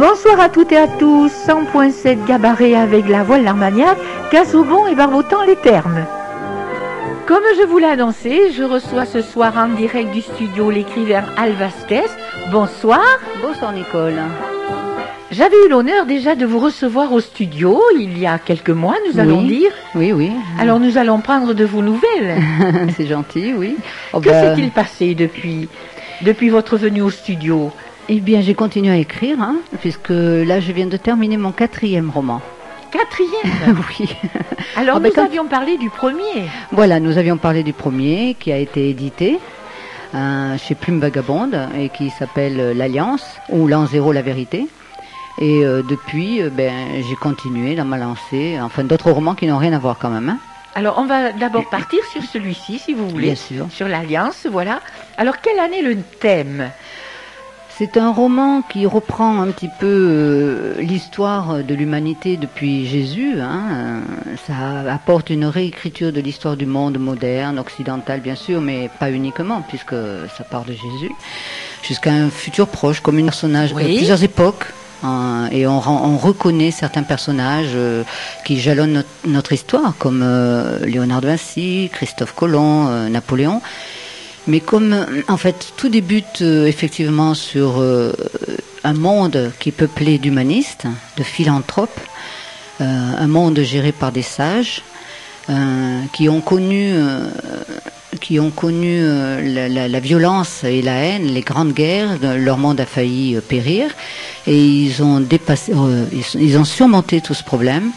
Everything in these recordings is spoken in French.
Bonsoir à toutes et à tous, 100.7 Gabaret avec la voile d'Armagnac, Casaubon et Barbotan les Thermes. Comme je vous l'ai annoncé, je reçois ce soir en direct du studio l'écrivain Al Vasquez. Bonsoir. Bonsoir Nicole. J'avais eu l'honneur déjà de vous recevoir au studio il y a quelques mois, nous allons dire. Oui. Alors nous allons prendre de vos nouvelles. C'est gentil, oui. Que s'est-il passé depuis votre venue au studio? Eh bien, j'ai continué à écrire, puisque là, je viens de terminer mon 4e roman. 4e? Oui. Alors, nous avions parlé du premier. Voilà, nous avions parlé du premier qui a été édité chez Plume Vagabonde et qui s'appelle L'Alliance, ou L'An Zéro, la vérité. Et depuis, j'ai continué dans ma lancée, enfin d'autres romans qui n'ont rien à voir quand même. Alors, on va d'abord partir sur celui-ci, si vous voulez. Bien sûr. Sur l'Alliance, voilà. Alors, quelle année le thème? C'est un roman qui reprend un petit peu l'histoire de l'humanité depuis Jésus. Ça apporte une réécriture de l'histoire du monde moderne, occidental bien sûr, mais pas uniquement, puisque ça part de Jésus, jusqu'à un futur proche, comme un personnage, plusieurs époques. Et on reconnaît certains personnages qui jalonnent notre histoire, comme Léonard de Vinci, Christophe Colomb, Napoléon. Mais comme, en fait, tout débute effectivement sur un monde qui est peuplé d'humanistes, de philanthropes, un monde géré par des sages, qui ont connu la violence et la haine, les grandes guerres, leur monde a failli périr, et ils ont surmonté tout ce problème.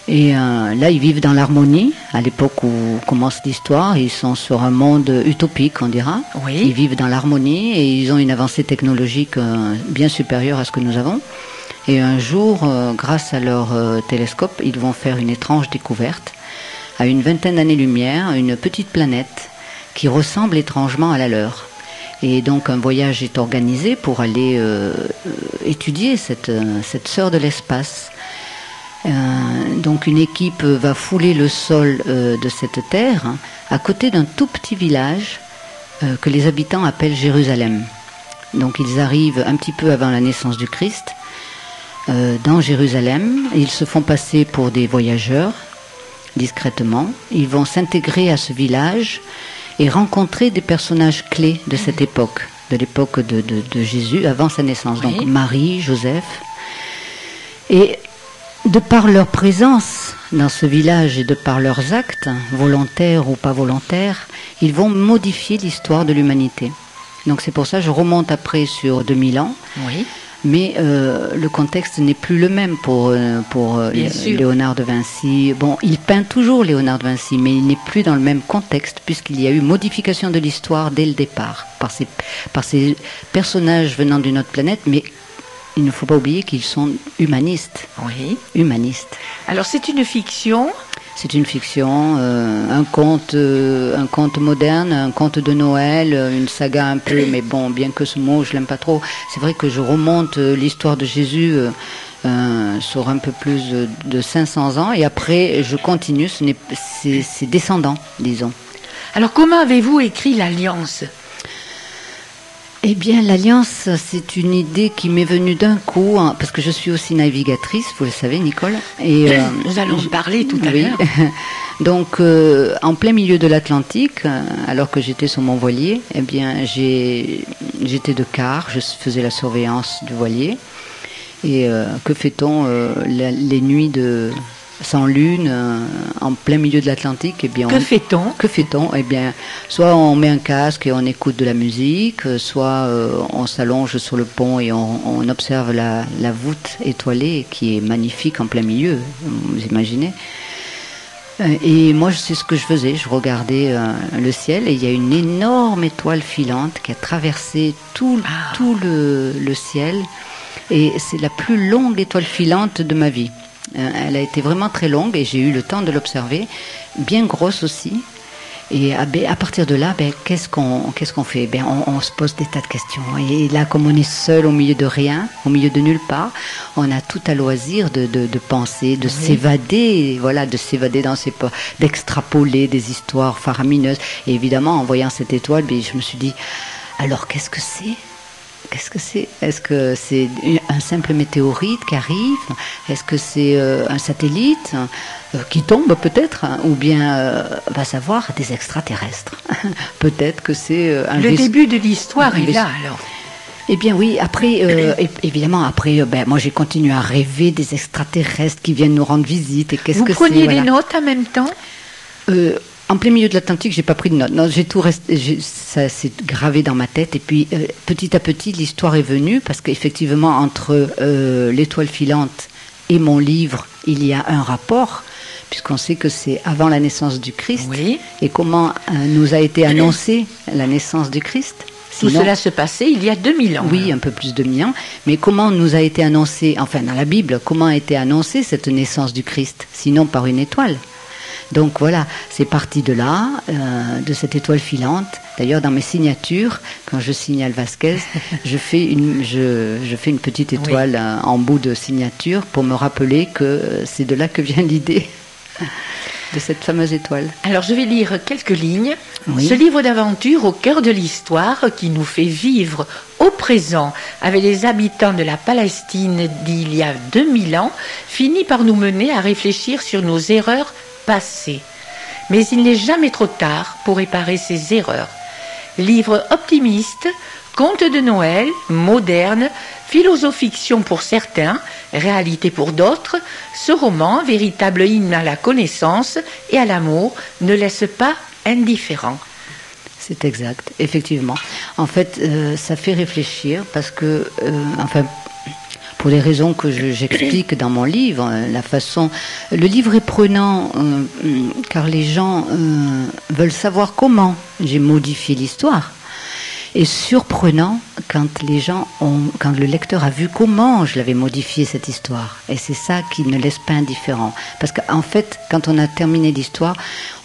Et là, ils vivent dans l'harmonie. À l'époque où commence l'histoire, ils sont sur un monde utopique, on dira. Oui. Ils vivent dans l'harmonie et ils ont une avancée technologique bien supérieure à ce que nous avons. Et un jour, grâce à leur télescope, ils vont faire une étrange découverte. À une 20aine d'années-lumière, une petite planète qui ressemble étrangement à la leur. Et donc un voyage est organisé pour aller étudier cette sœur de l'espace. Donc une équipe va fouler le sol de cette terre à côté d'un tout petit village que les habitants appellent Jérusalem. Donc ils arrivent un petit peu avant la naissance du Christ dans Jérusalem. Ils se font passer pour des voyageurs discrètement. Ils vont s'intégrer à ce village et rencontrer des personnages clés de cette époque, de l'époque de Jésus avant sa naissance. Donc Marie, Joseph. Et de par leur présence dans ce village et de par leurs actes, volontaires ou pas volontaires, ils vont modifier l'histoire de l'humanité. Donc c'est pour ça que je remonte après sur 2000 ans. Oui. Mais le contexte n'est plus le même pour Léonard de Vinci. Bon, il peint toujours Léonard de Vinci, mais il n'est plus dans le même contexte puisqu'il y a eu modification de l'histoire dès le départ par ces personnages venant d'une autre planète, mais il ne faut pas oublier qu'ils sont humanistes. Oui. Humanistes. Alors c'est une fiction. C'est une fiction, un conte moderne, un conte de Noël, une saga un peu, mais bon, bien que ce mot je l'aime pas trop. C'est vrai que je remonte l'histoire de Jésus sur un peu plus de 500 ans, et après je continue. C'est descendant, disons. Alors comment avez-vous écrit l'Alliance ? Eh bien, l'Alliance, c'est une idée qui m'est venue d'un coup, parce que je suis aussi navigatrice, vous le savez, Nicole. Et nous allons parler tout à l'heure. Donc, en plein milieu de l'Atlantique, alors que j'étais sur mon voilier, eh bien, j'étais de quart, je faisais la surveillance du voilier. Et que fait-on les nuits sans lune, en plein milieu de l'Atlantique? Eh bien, Que fait-on? Eh bien, soit on met un casque et on écoute de la musique, soit on s'allonge sur le pont et on observe la voûte étoilée qui est magnifique en plein milieu, vous imaginez. Et moi, c'est ce que je faisais, je regardais le ciel et il y a une énorme étoile filante qui a traversé tout le ciel, et c'est la plus longue étoile filante de ma vie. Elle a été vraiment très longue et j'ai eu le temps de l'observer, bien grosse aussi. Et à partir de là, qu'est-ce qu'on fait? On se pose des tas de questions. Et là, comme on est seul au milieu de rien, au milieu de nulle part, on a tout à loisir de penser, de s'évader, voilà, de s'évader d'extrapoler des histoires faramineuses. Et évidemment, en voyant cette étoile, je me suis dit, alors qu'est-ce que c'est? qu'est-ce que c'est? Est-ce que c'est un simple météorite qui arrive? Est-ce que c'est un satellite qui tombe peut-être? Ou bien, va savoir, des extraterrestres? Peut-être que c'est Le début de l'histoire est là, alors. Eh bien oui, après, évidemment, après, moi j'ai continué à rêver des extraterrestres qui viennent nous rendre visite. Et qu'est-ce que c'est? Vous preniez des notes en même temps? En plein milieu de l'Atlantique, j'ai pas pris de notes. Non, j'ai tout resté, ça s'est gravé dans ma tête. Et puis, petit à petit, l'histoire est venue parce qu'effectivement, entre l'étoile filante et mon livre, il y a un rapport, puisqu'on sait que c'est avant la naissance du Christ. Oui. Et comment nous a été annoncée la naissance du Christ? Tout cela se passait il y a 2000 ans. Oui, un peu plus de 2000 ans. Mais comment nous a été annoncé, enfin dans la Bible, comment a été annoncée cette naissance du Christ? Sinon par une étoile. Donc voilà, c'est parti de là, de cette étoile filante. D'ailleurs, dans mes signatures, quand je signale Vasquez, je fais une petite étoile en bout de signature pour me rappeler que c'est de là que vient l'idée de cette fameuse étoile. Alors, je vais lire quelques lignes. Oui. Ce livre d'aventure au cœur de l'histoire qui nous fait vivre au présent avec les habitants de la Palestine d'il y a 2000 ans finit par nous mener à réfléchir sur nos erreurs passées. Mais il n'est jamais trop tard pour réparer ces erreurs. Livre optimiste, conte de Noël, moderne, philosophiction pour certains, réalité pour d'autres, ce roman, véritable hymne à la connaissance et à l'amour, ne laisse pas indifférent. C'est exact, effectivement. En fait, ça fait réfléchir parce que, pour les raisons que j'explique dans mon livre, le livre est prenant car les gens veulent savoir comment j'ai modifié l'histoire. Et surprenant quand le lecteur a vu comment je l'avais modifié cette histoire. Et c'est ça qui ne laisse pas indifférent. Parce qu'en fait, quand on a terminé l'histoire,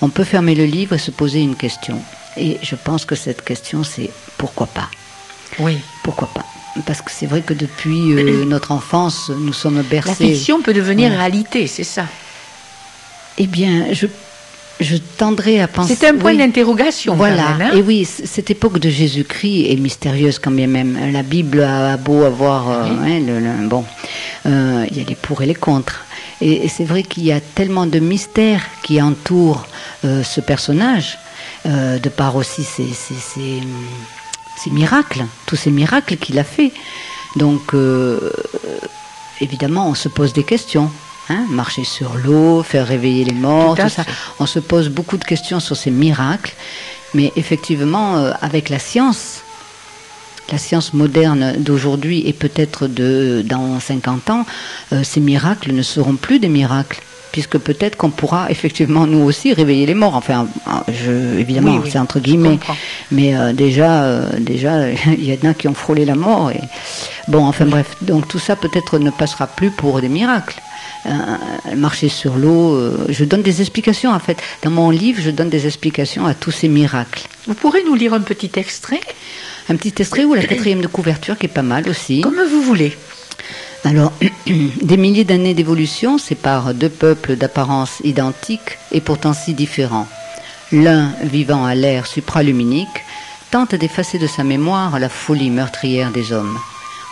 on peut fermer le livre et se poser une question. Et je pense que cette question, c'est pourquoi pas? Oui. Pourquoi pas? Parce que c'est vrai que depuis notre enfance, nous sommes bercés. La fiction peut devenir réalité, c'est ça? Eh bien, je tendrais à penser... C'est un point d'interrogation. Voilà, quand même, hein? et oui, cette époque de Jésus-Christ est mystérieuse quand bien même. La Bible a beau avoir... il y a les pour et les contre. Et c'est vrai qu'il y a tellement de mystères qui entourent ce personnage, de par aussi ces miracles, tous ces miracles qu'il a fait. Donc, évidemment, on se pose des questions. Marcher sur l'eau, faire réveiller les morts, tout ça. On se pose beaucoup de questions sur ces miracles, mais effectivement, avec la science moderne d'aujourd'hui et peut-être dans 50 ans, ces miracles ne seront plus des miracles, puisque peut-être qu'on pourra effectivement nous aussi réveiller les morts. Enfin, évidemment, oui, c'est entre guillemets, mais déjà, il y en a qui ont frôlé la mort. Et bon, enfin bref, donc tout ça peut-être ne passera plus pour des miracles. Marcher sur l'eau, je donne des explications en fait. Dans mon livre, je donne des explications à tous ces miracles. Vous pourrez nous lire un petit extrait? Un petit extrait ou la 4e de couverture qui est pas mal aussi. Comme vous voulez. Alors, des milliers d'années d'évolution séparent deux peuples d'apparence identique et pourtant si différents. L'un, vivant à l'ère supraluminique, tente d'effacer de sa mémoire la folie meurtrière des hommes.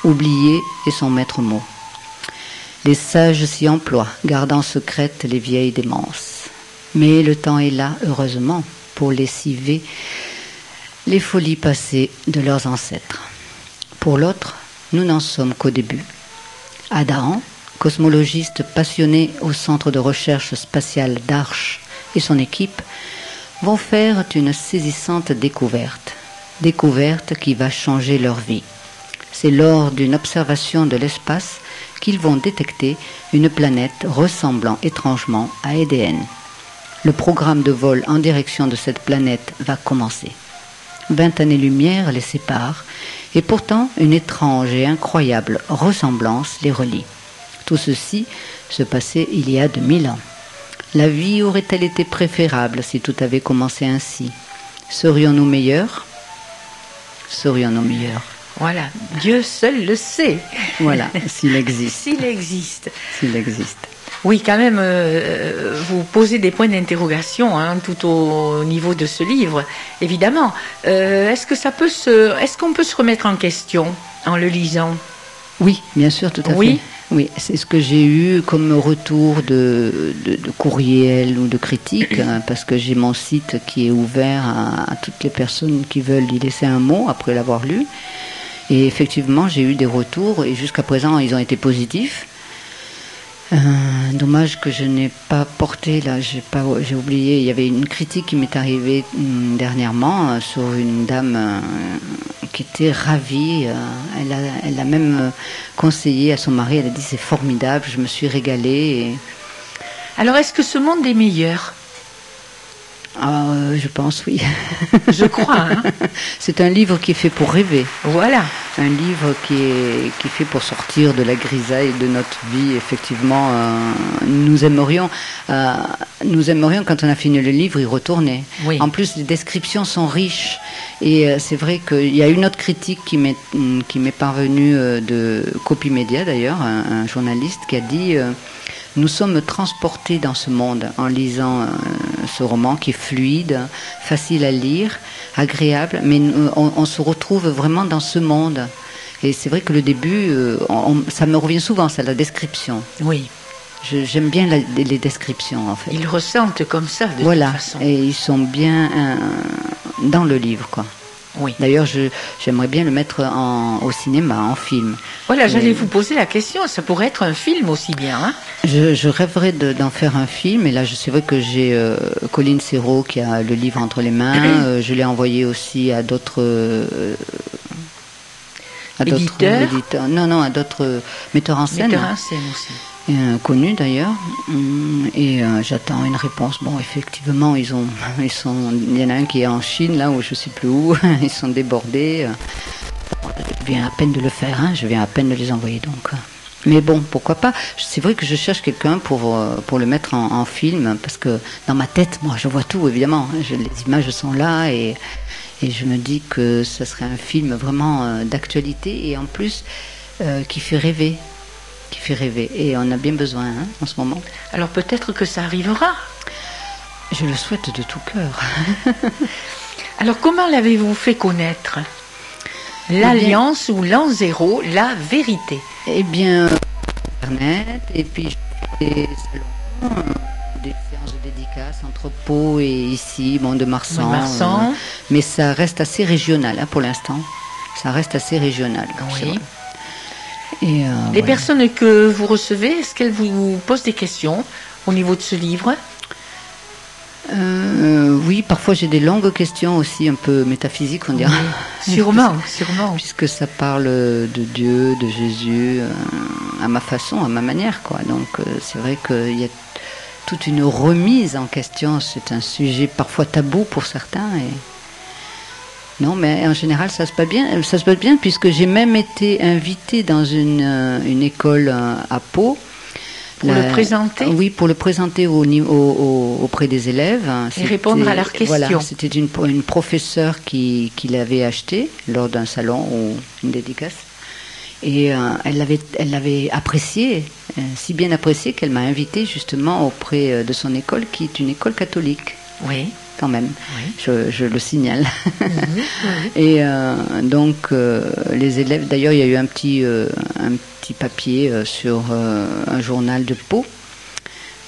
Oublier est son maître mot. Les sages s'y emploient, gardant secrètes les vieilles démences. Mais le temps est là, heureusement, pour lessiver les folies passées de leurs ancêtres. Pour l'autre, nous n'en sommes qu'au début. Adahan, cosmologiste passionné au centre de recherche spatiale d'Arche, et son équipe vont faire une saisissante découverte. Découverte qui va changer leur vie. C'est lors d'une observation de l'espace qu'ils vont détecter une planète ressemblant étrangement à EDN. Le programme de vol en direction de cette planète va commencer. 20 années-lumière les séparent, et pourtant une étrange et incroyable ressemblance les relie. Tout ceci se passait il y a 2000 ans. La vie aurait-elle été préférable si tout avait commencé ainsi? Serions-nous meilleurs? Serions-nous meilleurs? Voilà, Dieu seul le sait. Voilà, s'il existe. S'il existe. S'il existe. Oui, quand même, vous posez des points d'interrogation tout au niveau de ce livre, évidemment. Est-ce qu'on peut se remettre en question? en le lisant? Oui, bien sûr, tout à fait. Oui, c'est ce que j'ai eu comme retour de courriel ou de critique, parce que j'ai mon site qui est ouvert à toutes les personnes qui veulent y laisser un mot après l'avoir lu. Et effectivement, j'ai eu des retours, et jusqu'à présent, ils ont été positifs. Dommage que je n'ai pas porté, là, j'ai oublié, il y avait une critique qui m'est arrivée dernièrement sur une dame qui était ravie. Elle a même conseillé à son mari, elle a dit c'est formidable, je me suis régalée. Alors est-ce que ce monde est meilleur? Je pense, oui. Je crois. Hein. C'est un livre qui est fait pour rêver. Voilà. Un livre qui est fait pour sortir de la grisaille de notre vie. Effectivement, nous aimerions, quand on a fini le livre, y retourner. Oui. En plus, les descriptions sont riches. Et c'est vrai qu'il y a une autre critique qui m'est parvenue de Copymédia, d'ailleurs, un journaliste qui a dit... Nous sommes transportés dans ce monde en lisant ce roman qui est fluide, facile à lire, agréable, mais on se retrouve vraiment dans ce monde. Et c'est vrai que le début, ça me revient souvent, c'est la description. Oui. J'aime bien les descriptions, en fait. Ils ressentent comme ça, de toute façon. Et ils sont bien dans le livre, quoi. Oui. D'ailleurs, j'aimerais bien le mettre au cinéma, en film. Voilà, j'allais vous poser la question, ça pourrait être un film aussi bien. Hein? Je rêverais d'en faire un film, et là, c'est vrai que j'ai Colline Serrault qui a le livre entre les mains. Je l'ai envoyé aussi à d'autres... éditeurs. Non, à d'autres metteurs en scène. Metteurs en scène aussi. Connu d'ailleurs, et j'attends une réponse. Bon, effectivement, il y en a un qui est en Chine, là où je sais plus où, ils sont débordés. Je viens à peine de le faire, je viens à peine de les envoyer, donc. Mais bon, pourquoi pas. C'est vrai que je cherche quelqu'un pour le mettre en film, parce que dans ma tête, moi, je vois tout, évidemment. Les images sont là, et je me dis que ça serait un film vraiment d'actualité, et en plus, qui fait rêver. Et on a bien besoin en ce moment. Alors peut-être que ça arrivera. Je le souhaite de tout cœur. Alors comment l'avez-vous fait connaître? L'Alliance ou l'an zéro, la vérité? Eh bien, Internet, et puis des salons, des séances de dédicaces entre Pau et ici, de Marsan. Mais ça reste assez régional pour l'instant. Ça reste assez régional. Oui. Et les personnes que vous recevez, est-ce qu'elles vous posent des questions au niveau de ce livre? Oui, parfois j'ai des longues questions aussi, un peu métaphysiques, on dirait. Oui, sûrement. Puisque ça parle de Dieu, de Jésus, à ma façon, à ma manière, quoi. Donc c'est vrai qu'il y a toute une remise en question. C'est un sujet parfois tabou pour certains. Non, mais en général, ça se passe bien, puisque j'ai même été invitée dans une école à Pau. Pour le présenter? Oui, pour le présenter auprès des élèves. Et répondre à leurs questions. Voilà, c'était une professeure qui l'avait acheté lors d'un salon ou une dédicace. Et elle l'avait apprécié, si bien apprécié qu'elle m'a invitée justement auprès de son école, qui est une école catholique. Oui. Quand même, oui. je le signale. Oui. Et donc les élèves, d'ailleurs il y a eu un petit papier sur un journal de Pau,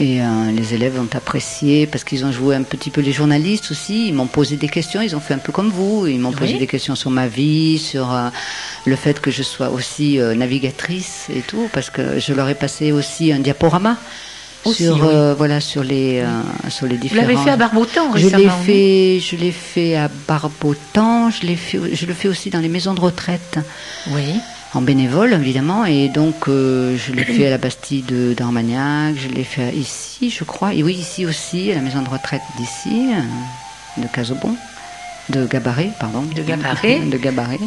et les élèves ont apprécié parce qu'ils ont joué un petit peu les journalistes aussi. Ils m'ont posé des questions, ils ont fait un peu comme vous, ils m'ont posé des questions sur ma vie, sur le fait que je sois aussi navigatrice et tout, parce que je leur ai passé aussi un diaporama. Aussi, sur les différents. Vous l'avez fait à Barbotan récemment? Je l'ai fait à Barbotan. Je le fais aussi dans les maisons de retraite. Oui. En bénévole évidemment, et donc je l'ai fait à la Bastille d'Armagnac. Je l'ai fait ici, je crois. Et oui, ici aussi à la maison de retraite d'ici, de Casaubon, de Gabaret, pardon. De Gabaret. De Gabaret.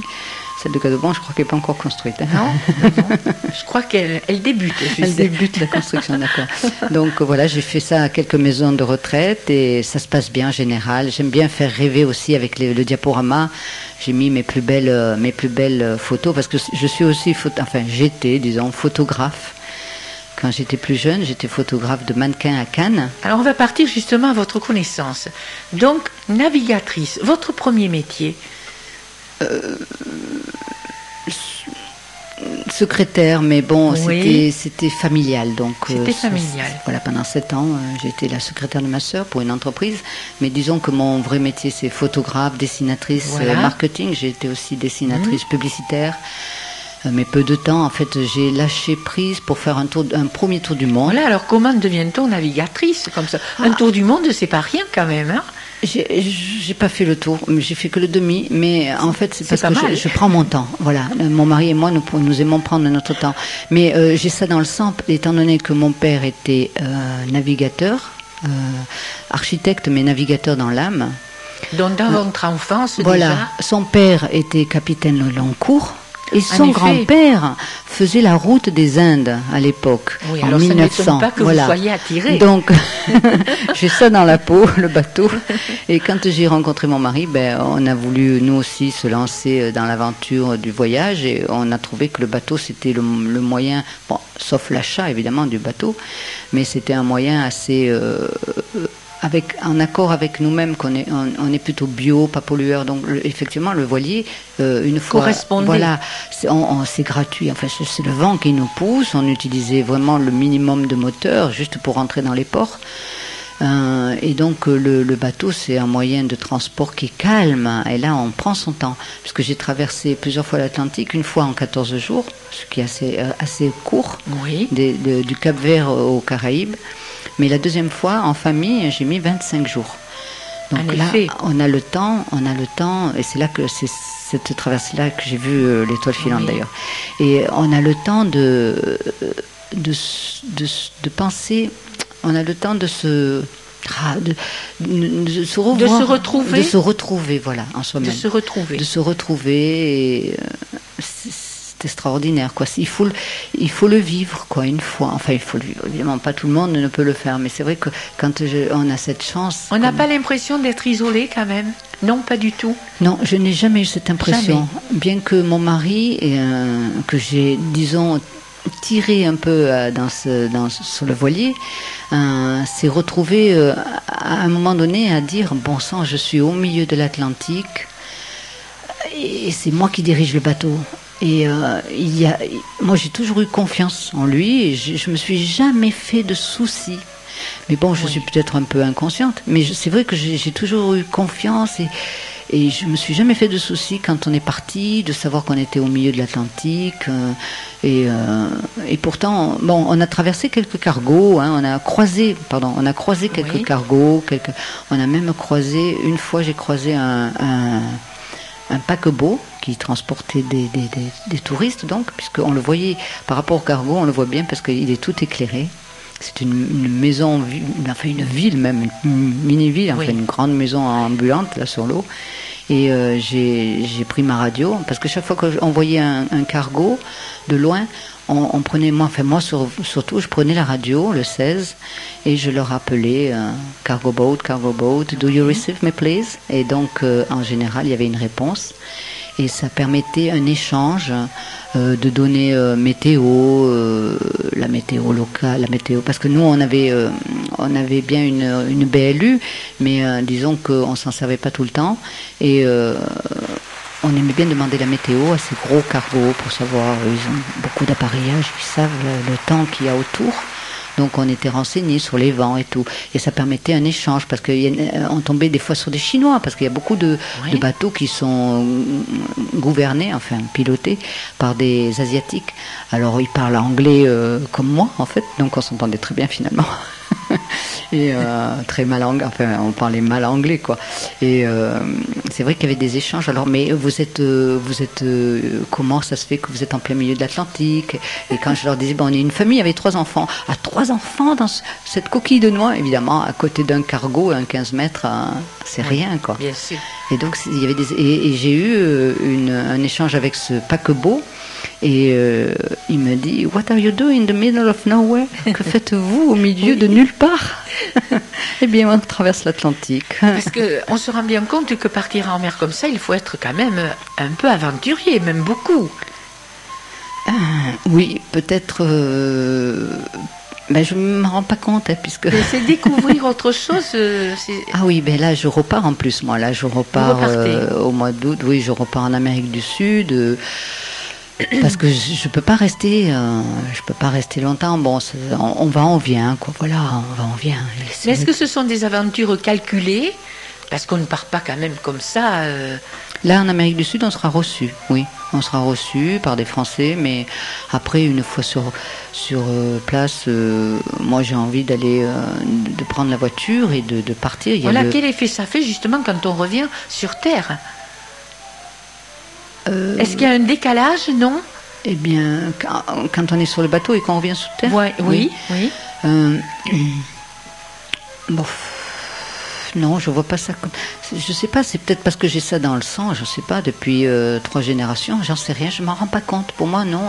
Celle de Casaubon, je crois qu'elle n'est pas encore construite. Non. Je crois qu'elle débute. Elle débute la construction, d'accord. Donc voilà, j'ai fait ça à quelques maisons de retraite et ça se passe bien en général. J'aime bien faire rêver aussi avec le diaporama. J'ai mis mes plus belles photos parce que je suis aussi, j'étais, photographe. Quand j'étais plus jeune, j'étais photographe de mannequins à Cannes. Alors on va partir justement à votre connaissance. Donc, navigatrice, votre premier métier? secrétaire, mais bon, Oui. c'était familial. Donc, C'était familial. Voilà, pendant 7 ans, j'ai été la secrétaire de ma sœur pour une entreprise. Mais disons que mon vrai métier, c'est photographe, dessinatrice, Voilà. marketing. J'ai été aussi dessinatrice publicitaire. Mais peu de temps, en fait, j'ai lâché prise pour faire un premier tour du monde. Voilà, alors comment devient-on navigatrice comme ça? Un tour du monde, c'est pas rien quand même, hein? J'ai pas fait le tour, j'ai fait que le demi, mais en fait c'est parce pas que mal. je prends mon temps. Voilà, mon mari et moi nous aimons prendre notre temps. Mais j'ai ça dans le sang, étant donné que mon père était navigateur, architecte mais navigateur dans l'âme. Donc dans votre enfance, Voilà, déjà, son père était capitaine au long cours. Et son effet. grand-père faisait la route des Indes à l'époque, oui, en alors 1900. ça m'étonne pas que vous soyez attiré. Donc, j'ai ça dans la peau, le bateau. Et quand j'ai rencontré mon mari, on a voulu nous aussi se lancer dans l'aventure du voyage et on a trouvé que le bateau c'était le moyen, bon, sauf l'achat évidemment du bateau, mais c'était un moyen assez en accord avec nous-mêmes, on est plutôt bio, pas pollueur. Donc effectivement, le voilier, une fois, correspondait. voilà, c'est gratuit. Enfin, c'est le vent qui nous pousse. On utilisait vraiment le minimum de moteur juste pour rentrer dans les ports. Et donc le bateau, c'est un moyen de transport qui est calme. Et là, on prend son temps. Parce que j'ai traversé plusieurs fois l'Atlantique, une fois en 14 jours, ce qui est assez court, Oui. du Cap-Vert aux Caraïbes. Mais la deuxième fois, en famille, j'ai mis 25 jours. Donc En là, effet. on a le temps, et c'est là que c'est cette traversée-là que j'ai vu l'étoile filante Oui. d'ailleurs. Et on a le temps de penser, on a le temps de se revoir, De se retrouver. de se retrouver, voilà, en soi-même, De se retrouver. de se retrouver. Et, c'est extraordinaire, quoi. Il faut le vivre, quoi, une fois. Enfin, il faut le vivre. Évidemment, pas tout le monde ne peut le faire, mais c'est vrai que quand on a cette chance. On n'a pas l'impression d'être isolé quand même? Non, pas du tout. Non, je n'ai jamais eu cette impression. Jamais. Bien que mon mari, que j'ai, disons, tiré un peu sur le voilier, s'est retrouvé à un moment donné à dire, bon sang, je suis au milieu de l'Atlantique et c'est moi qui dirige le bateau. Et moi j'ai toujours eu confiance en lui et je me suis jamais fait de soucis. Mais bon, je suis peut-être un peu inconsciente, mais c'est vrai que j'ai toujours eu confiance et je me suis jamais fait de soucis quand on est parti, de savoir qu'on était au milieu de l'Atlantique. Et pourtant, bon, on a traversé quelques cargos, hein, on a croisé quelques Oui. cargos, on a même croisé, une fois j'ai croisé un paquebot qui transportait des touristes, donc, puisqu'on le voyait par rapport au cargo, on le voit bien parce qu'il est tout éclairé. C'est une maison, enfin une ville même, une mini-ville, enfin Oui. une grande maison ambulante là sur l'eau. Et j'ai pris ma radio parce que chaque fois qu'on voyait un cargo de loin, on prenait, moi surtout, je prenais la radio, le 16, et je leur appelais cargo boat, do you receive me please? Et donc en général il y avait une réponse et ça permettait un échange de données météo, la météo locale, la météo, parce que nous on avait bien une BLU, mais disons qu'on s'en servait pas tout le temps et on aimait bien demander la météo à ces gros cargos pour savoir, ils ont beaucoup d'appareillage, ils savent le temps qu'il y a autour. Donc on était renseignés sur les vents et tout. Et ça permettait un échange parce qu'on tombait des fois sur des Chinois parce qu'il y a beaucoup de bateaux qui sont gouvernés, enfin pilotés par des Asiatiques. Alors ils parlent anglais comme moi en fait, donc on s'entendait très bien finalement. Et très mal anglais, enfin on parlait mal anglais quoi. Et c'est vrai qu'il y avait des échanges. Alors mais vous êtes comment ça se fait que vous êtes en plein milieu de l'Atlantique? Et quand je leur disais on est une famille avec 3 enfants, 3 enfants dans cette coquille de noix, évidemment à côté d'un cargo, un 15 mètres, c'est rien quoi. Bien sûr. Et donc il y avait et j'ai eu un échange avec ce paquebot. Et il me dit, What are you doing in the middle of nowhere? Que faites-vous au milieu de nulle part? Eh bien, on traverse l'Atlantique. Parce qu'on se rend bien compte que partir en mer comme ça, il faut être quand même un peu aventurier, même beaucoup. Oui, peut-être. Je ne me rends pas compte, hein, puisque. Mais c'est découvrir autre chose. Ah oui, là, je repars en plus, moi. Là, je repars au mois d'août. Oui, je repars en Amérique du Sud. parce que je peux pas rester, longtemps. Bon, on va, on vient, quoi. Voilà, on va, on vient. Mais est-ce que ce sont des aventures calculées? Parce qu'on ne part pas quand même comme ça. Là, en Amérique du Sud, on sera reçu, oui. On sera reçu par des Français, mais après, une fois sur place, moi j'ai envie d'aller, de prendre la voiture et de partir. Voilà, quel effet ça fait justement quand on revient sur Terre? Est-ce qu'il y a un décalage, non? Eh bien, quand on est sur le bateau et qu'on revient sur Terre. Ouais, oui. Bon. Non, je vois pas ça comme... Je sais pas, c'est peut-être parce que j'ai ça dans le sang, je sais pas, depuis 3 générations, j'en sais rien, je m'en rends pas compte. Pour moi, non.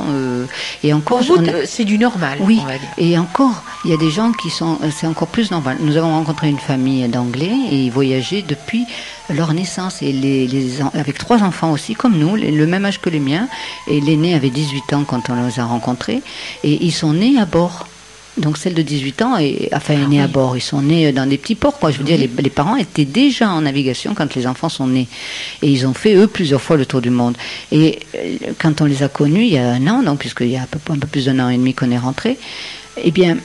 Et encore, pour vous, c'est du normal, oui, on va dire. Et encore, il y a des gens qui sont... C'est encore plus normal. Nous avons rencontré une famille d'Anglais et ils voyageaient depuis leur naissance. Et avec 3 enfants aussi, comme nous, le même âge que les miens. Et l'aîné avait 18 ans quand on les a rencontrés. Et ils sont nés à bord. Donc celle de 18 ans est née à bord. Ils sont nés dans des petits ports, quoi. Je veux dire, les parents étaient déjà en navigation quand les enfants sont nés. Et ils ont fait, eux, plusieurs fois le tour du monde. Et quand on les a connus, il y a 1 an, donc, puisqu'il y a un peu plus d'1 an et demi qu'on est rentré, eh bien,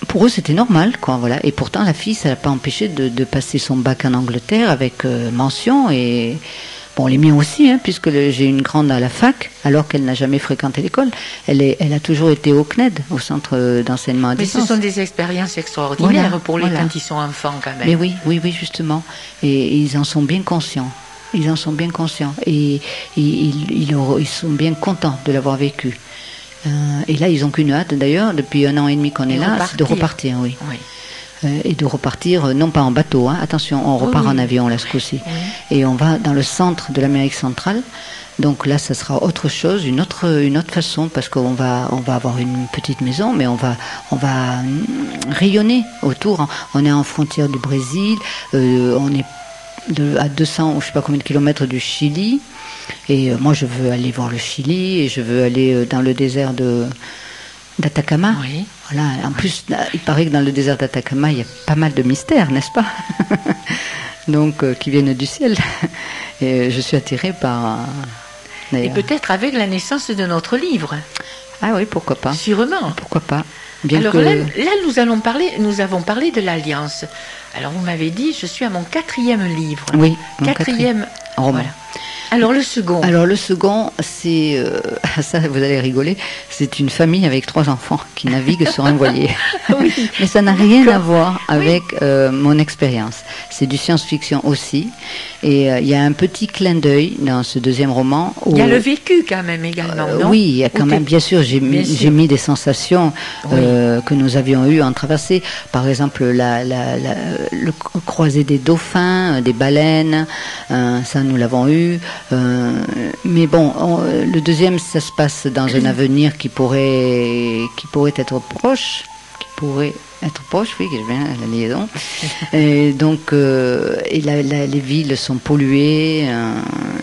pour eux, c'était normal, quoi, voilà. Et pourtant, la fille, ça l'a pas empêché de passer son bac en Angleterre avec mention et... Bon, les miens aussi, hein, puisque j'ai une grande à la fac, alors qu'elle n'a jamais fréquenté l'école. Elle a toujours été au CNED, au centre d'enseignement à distance. Mais ce sont des expériences extraordinaires pour les quand ils sont enfants, quand même. Mais oui, justement. Et ils en sont bien conscients. Ils en sont bien conscients. Et ils sont bien contents de l'avoir vécu. Et là, ils n'ont qu'une hâte, d'ailleurs, depuis 1 an et demi qu'on est là, c'est de repartir, oui. Et de repartir, non pas en bateau, hein, attention, on repart en avion là ce coup-ci. Et on va dans le centre de l'Amérique centrale. Donc là, ça sera autre chose, une autre façon, parce qu'on va avoir une petite maison, mais on va rayonner autour. On est en frontière du Brésil, on est à 200 ou je sais pas combien de kilomètres du Chili. Et moi, je veux aller voir le Chili et je veux aller dans le désert d'Atacama. Oui. Voilà. En plus, il paraît que dans le désert d'Atacama, il y a pas mal de mystères, n'est-ce pas? Donc, qui viennent du ciel. Et je suis attirée par... Et peut-être avec la naissance de notre livre. Ah oui, pourquoi pas. Sûrement. Pourquoi pas. Bien alors là, nous avons parlé de l'Alliance. Alors, vous m'avez dit, je suis à mon 4e livre. Oui. 4e roman. Voilà. Alors le second, c'est ça, vous allez rigoler. C'est une famille avec 3 enfants qui naviguent sur un voilier. Oui. Mais ça n'a rien à voir avec mon expérience. C'est du science-fiction aussi. Et il y a un petit clin d'œil dans ce 2e roman. Il y a le vécu quand même également, non? Oui, il y a quand même, bien sûr, j'ai mis des sensations que nous avions eues en traversée. Par exemple, le croisé des dauphins, des baleines, ça nous l'avons eu. Mais bon, le 2e, ça se passe dans un avenir qui pourrait être proche, oui, j'ai bien la liaison. Et donc, les villes sont polluées.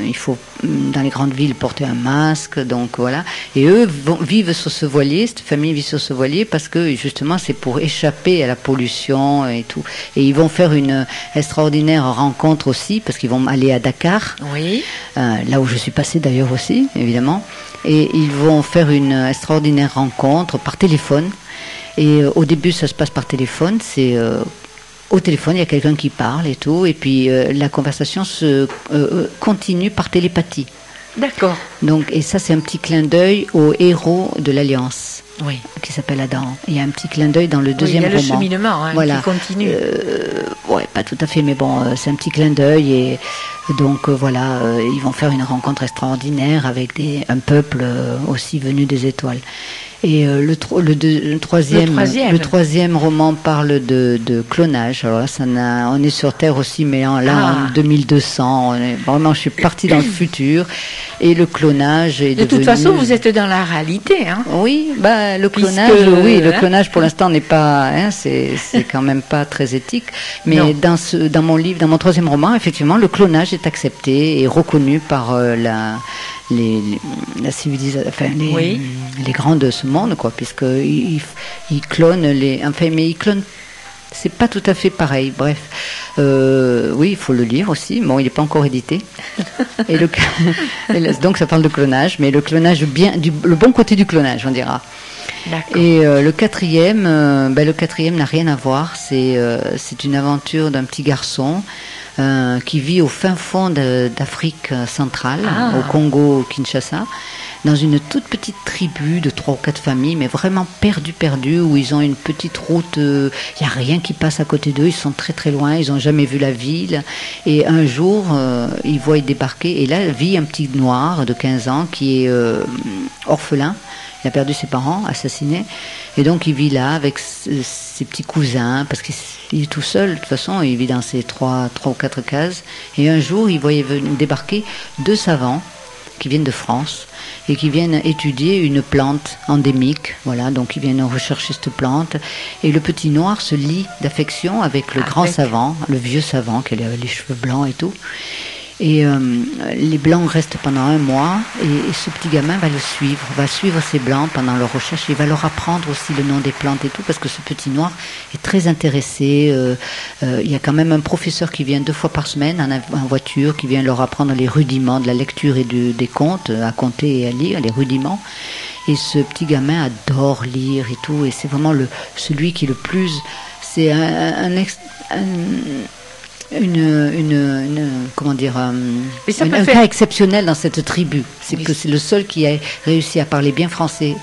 Il faut, dans les grandes villes, porter un masque. Donc voilà. Et eux vivent sur ce voilier. Cette famille vit sur ce voilier parce que justement, c'est pour échapper à la pollution et tout. Et ils vont faire une extraordinaire rencontre aussi parce qu'ils vont aller à Dakar. Oui. Là où je suis passée d'ailleurs aussi, évidemment. Et ils vont faire une extraordinaire rencontre par téléphone. Et au début, ça se passe par téléphone. C'est au téléphone, il y a quelqu'un qui parle et tout. Et puis la conversation se continue par télépathie. D'accord. Donc, et ça, c'est un petit clin d'œil au héros de l'Alliance. Oui. Qui s'appelle Adam. Il y a un petit clin d'œil dans le 2e roman. Il y a le cheminement qui continue. Ouais, pas tout à fait, mais bon, c'est un petit clin d'œil et donc voilà, ils vont faire une rencontre extraordinaire avec un peuple aussi venu des étoiles. Et le 3e roman parle de clonage. Alors là, on est sur Terre aussi, mais en 2200. Vraiment, je suis partie dans le futur. Et le clonage est devenu... De toute façon, vous êtes dans la réalité, hein? Oui, le clonage, le clonage pour l'instant n'est pas, c'est quand même pas très éthique. Mais dans mon livre, dans mon 3e roman, effectivement, le clonage est accepté et reconnu par la civilisation, enfin les grands de ce monde, quoi, puisque ils clonent mais ils clonent c'est pas tout à fait pareil. Bref, oui, il faut le lire aussi. Bon, il n'est pas encore édité. Donc ça parle de clonage, mais le clonage le bon côté du clonage, on dira. D'accord. Et le quatrième n'a rien à voir. C'est une aventure d'un petit garçon qui vit au fin fond d'Afrique centrale, au Congo, au Kinshasa, dans une toute petite tribu de 3 ou 4 familles, mais vraiment perdues, où ils ont une petite route, il n'y a rien qui passe à côté d'eux, ils sont très très loin, ils n'ont jamais vu la ville. Et un jour, ils voient débarquer, et là vit un petit noir de 15 ans qui est orphelin. Il a perdu ses parents, assassinés, et donc il vit là avec ses petits cousins, parce qu'il est tout seul, de toute façon, il vit dans ses 3 ou 4 cases. Et un jour, il voyait débarquer 2 savants qui viennent de France et qui viennent étudier une plante endémique. Voilà, donc ils viennent rechercher cette plante. Et le petit noir se lie d'affection avec le grand savant, le vieux savant, qui avait les cheveux blancs et tout. Et les blancs restent pendant 1 mois, et ce petit gamin va suivre ces blancs pendant leur recherche. Il va leur apprendre aussi le nom des plantes et tout, parce que ce petit noir est très intéressé. Il y a quand même un professeur qui vient 2 fois par semaine en voiture, qui vient leur apprendre les rudiments de la lecture et des contes, à compter et à lire, les rudiments. Et ce petit gamin adore lire et tout, et c'est vraiment celui qui est le plus... C'est un cas exceptionnel dans cette tribu. C'est que c'est le seul qui a réussi à parler bien français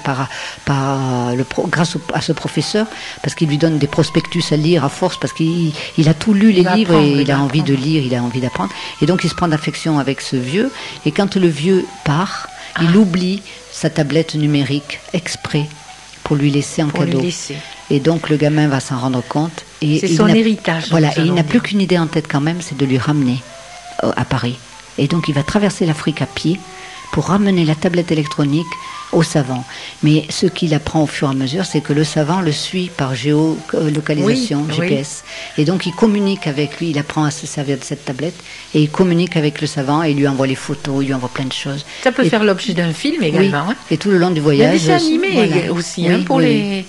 grâce à ce professeur, parce qu'il lui donne des prospectus à lire à force, parce qu'il a tout lu, les livres, et il a envie de lire, il a envie d'apprendre. Et donc il se prend d'affection avec ce vieux, et quand le vieux part, il oublie sa tablette numérique exprès pour lui laisser en cadeau. Et donc le gamin va s'en rendre compte. Et c'est son héritage. Voilà, et il n'a plus qu'une idée en tête quand même, c'est de lui ramener à Paris. Et donc il va traverser l'Afrique à pied pour ramener la tablette électronique au savant. Mais ce qu'il apprend au fur et à mesure, c'est que le savant le suit par géolocalisation, GPS. Et donc il communique avec lui, il apprend à se servir de cette tablette, et il communique avec le savant, et il lui envoie les photos, il lui envoie plein de choses. Ça peut faire l'objet d'un film également. Oui. Et tout le long du voyage. Il y a des dessins animés aussi pour les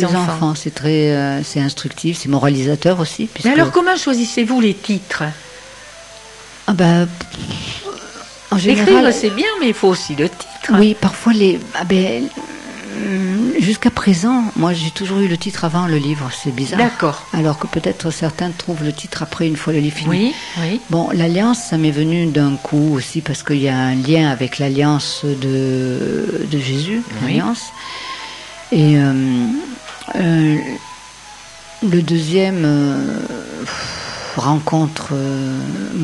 enfants. C'est instructif, c'est moralisateur aussi. Mais alors comment choisissez-vous les titres? En général, écrire, c'est bien, mais il faut aussi le titre. Oui, parfois jusqu'à présent, moi j'ai toujours eu le titre avant le livre, c'est bizarre. D'accord. Alors que peut-être certains trouvent le titre après, une fois le livre fini. Oui. Bon, l'Alliance, ça m'est venu d'un coup aussi, parce qu'il y a un lien avec l'Alliance de Jésus, l'Alliance. Et le deuxième... rencontre,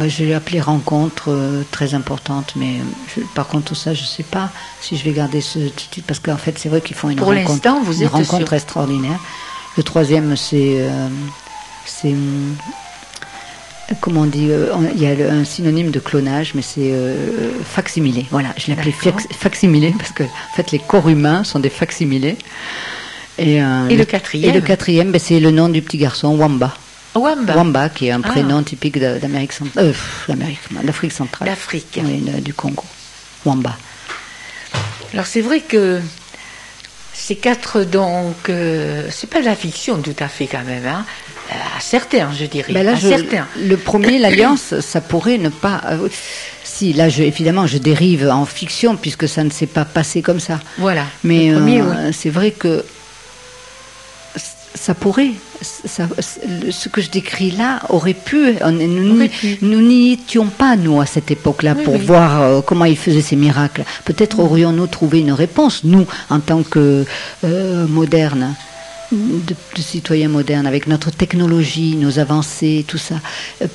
je l'ai appelé rencontre très importante, mais par contre tout ça je ne sais pas si je vais garder ce titre, parce qu'en fait c'est vrai qu'ils font une rencontre extraordinaire. Le troisième c'est comment on dit, il y a un synonyme de clonage, mais c'est facsimilé. Voilà, je l'ai appelé facsimilé parce que en fait les corps humains sont des facsimilés. Et le quatrième, c'est le nom du petit garçon, Wamba. Wamba, qui est un prénom typique d'Afrique centrale. D'Afrique. Oui, du Congo. Wamba. Alors c'est vrai que ces 4, donc, c'est pas de la fiction tout à fait quand même, hein. À certains, je dirais. Certains. Le premier, l'Alliance, ça pourrait ne pas... si, là, évidemment, je dérive en fiction, puisque ça ne s'est pas passé comme ça. Voilà. Mais c'est vrai que ça pourrait... ce que je décris là aurait pu. Nous n'y étions pas, nous, à cette époque-là, pour voir comment il faisait ces miracles. Peut-être aurions-nous trouvé une réponse, nous, en tant que modernes, de citoyens modernes, avec notre technologie, nos avancées, tout ça.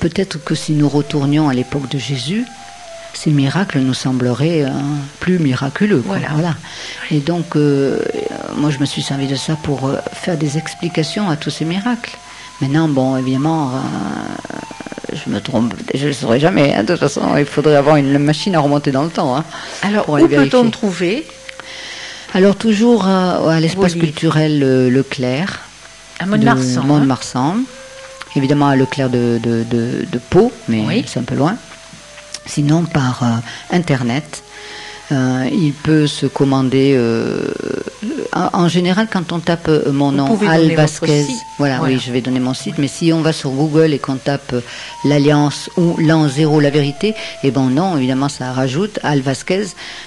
Peut-être que si nous retournions à l'époque de Jésus, ces miracles nous sembleraient plus miraculeux. Voilà. Et donc, moi, je me suis servi de ça pour faire des explications à tous ces miracles. Maintenant, bon, évidemment, je me trompe, je ne le saurai jamais. De toute façon, il faudrait avoir une machine à remonter dans le temps. Alors, où peut-on trouver? Alors, toujours à l'espace culturel Leclerc. À Mont-de-Marsan. Mont-de-Marsan. Évidemment, à Leclerc de Pau, mais c'est un peu loin. Sinon, par Internet, Il peut se commander. En général, quand on tape mon nom, Al Vasquez, voilà, oui, je vais donner mon site. Mais si on va sur Google et qu'on tape l'Alliance ou l'an 0 la vérité, eh ben non, évidemment, ça rajoute Al Vasquez.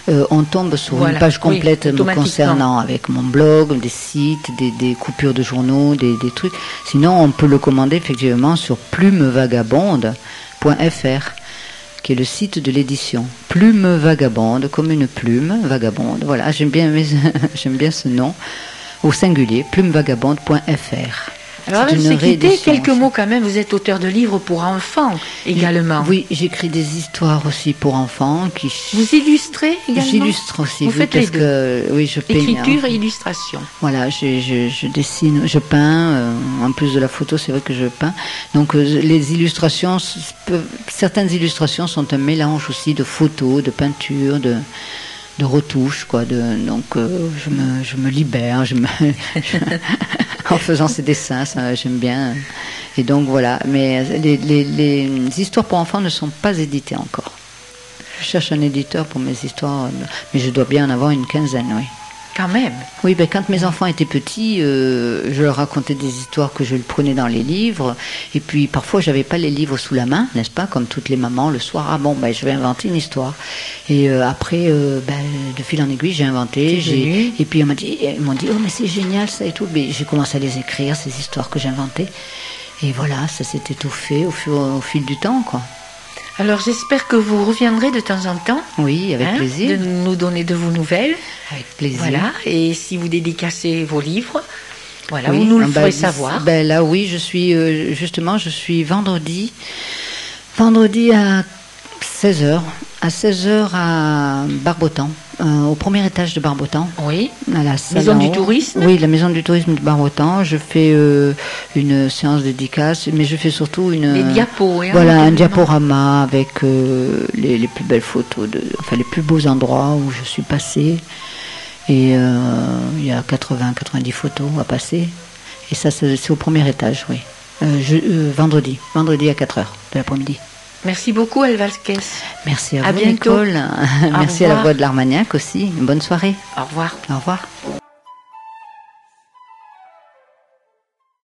On tombe sur une page complète me concernant, avec mon blog, des sites, des coupures de journaux, des trucs. Sinon, on peut le commander effectivement sur plumevagabonde.fr, qui est le site de l'édition. Plume vagabonde, comme une plume vagabonde. Voilà, j'aime bien ce nom, au singulier, plumevagabonde.fr. Alors, je sais quitter quelques mots quand même. Vous êtes auteur de livres pour enfants également. Oui, j'écris des histoires aussi pour enfants. Vous illustrez également? J'illustre aussi. Vous faites les deux. Oui, je peigne. Écriture et illustration. Voilà, je dessine, je peins. En plus de la photo, c'est vrai que je peins. Donc, les illustrations, certaines illustrations sont un mélange aussi de photos, de peintures, de retouches, quoi. Donc, je me libère. En faisant ces dessins, ça, j'aime bien. Et donc voilà, mais les histoires pour enfants ne sont pas éditées encore. Je cherche un éditeur pour mes histoires, mais je dois bien en avoir une quinzaine, oui. Quand même. Oui, ben quand mes enfants étaient petits, je leur racontais des histoires que je prenais dans les livres. Et puis parfois, j'avais pas les livres sous la main, n'est-ce pas, comme toutes les mamans le soir. Ah bon, ben je vais inventer une histoire. Et après, de fil en aiguille, j'ai inventé. Et puis ils m'ont dit, oh mais c'est génial ça et tout. Mais j'ai commencé à les écrire, ces histoires que j'inventais. Et voilà, ça s'est étoffé au fil du temps, quoi. Alors j'espère que vous reviendrez de temps en temps. Oui, avec plaisir. De nous donner de vos nouvelles. Avec plaisir. Voilà. Et si vous dédicacez vos livres, voilà, vous nous le ferez savoir. Ben là, oui, je suis vendredi à 16h. À 16h à Barbotan, au premier étage de Barbotan. Oui. À la salle Maison du tourisme. Oui, la maison du tourisme de Barbotan. Je fais une séance dédicace, mais je fais surtout des diapos. Voilà, un diaporama avec les plus belles photos, les plus beaux endroits où je suis passée. Et il y a 80-90 photos à passer. Et ça, c'est au premier étage, oui. Vendredi à 4h de l'après-midi. Merci beaucoup, Al Vasquez. Merci à vous, Nicole. Merci à la Voix de l'Armagnac aussi. Bonne soirée. Au revoir. Au revoir.